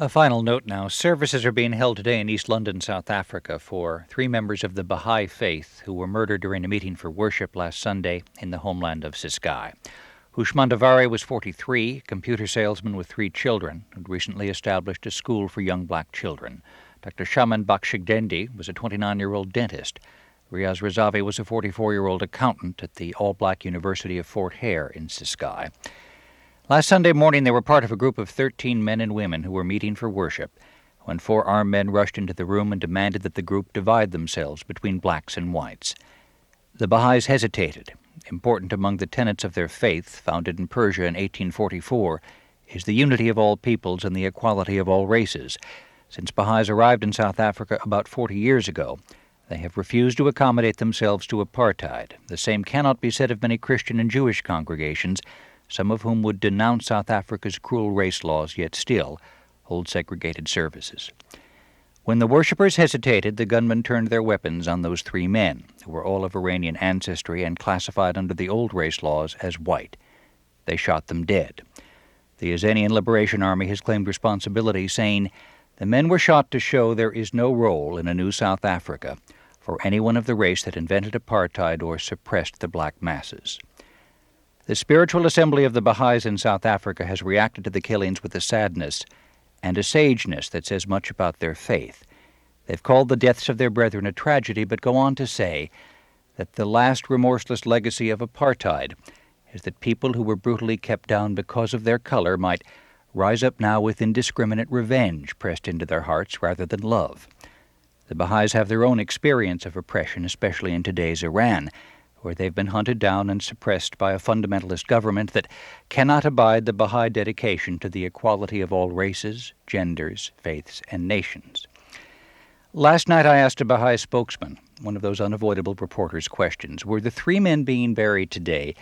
A final note now. Services are being held today in East London, South Africa, for three members of the Baha'i faith who were murdered during a meeting for worship last Sunday in the homeland of Ciskei. Hooshmand Anvari was 43, computer salesman with three children, who'd recently established a school for young black children. Dr. Shamam Bakhshandegi was a 29-year-old dentist. Riaz Razavi was a 44-year-old accountant at the all-black University of Fort Hare in Ciskei. Last Sunday morning, they were part of a group of 13 men and women who were meeting for worship when four armed men rushed into the room and demanded that the group divide themselves between blacks and whites. The Bahais hesitated. Important among the tenets of their faith, founded in Persia in 1844, is the unity of all peoples and the equality of all races. Since Bahais arrived in South Africa about 40 years ago, they have refused to accommodate themselves to apartheid. The same cannot be said of many Christian and Jewish congregations, some of whom would denounce South Africa's cruel race laws, yet still hold segregated services. When the worshippers hesitated, the gunmen turned their weapons on those three men, who were all of Iranian ancestry and classified under the old race laws as white. They shot them dead. The Azanian Liberation Army has claimed responsibility, saying, "The men were shot to show there is no role in a new South Africa for anyone of the race that invented apartheid or suppressed the black masses." The Spiritual Assembly of the Bahais in South Africa has reacted to the killings with a sadness and a sageness that says much about their faith. They've called the deaths of their brethren a tragedy, but go on to say that the last remorseless legacy of apartheid is that people who were brutally kept down because of their color might rise up now with indiscriminate revenge pressed into their hearts rather than love. The Bahais have their own experience of oppression, especially in today's Iran, where they've been hunted down and suppressed by a fundamentalist government that cannot abide the Baha'i dedication to the equality of all races, genders, faiths, and nations. Last night I asked a Baha'i spokesman, one of those unavoidable reporters' questions, were the three men being buried today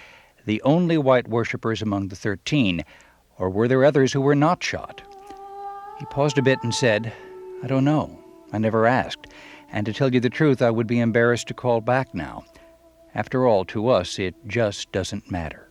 the only white worshippers among the 13, or were there others who were not shot? He paused a bit and said, "I don't know. I never asked. And to tell you the truth, I would be embarrassed to call back now. After all, to us, it just doesn't matter."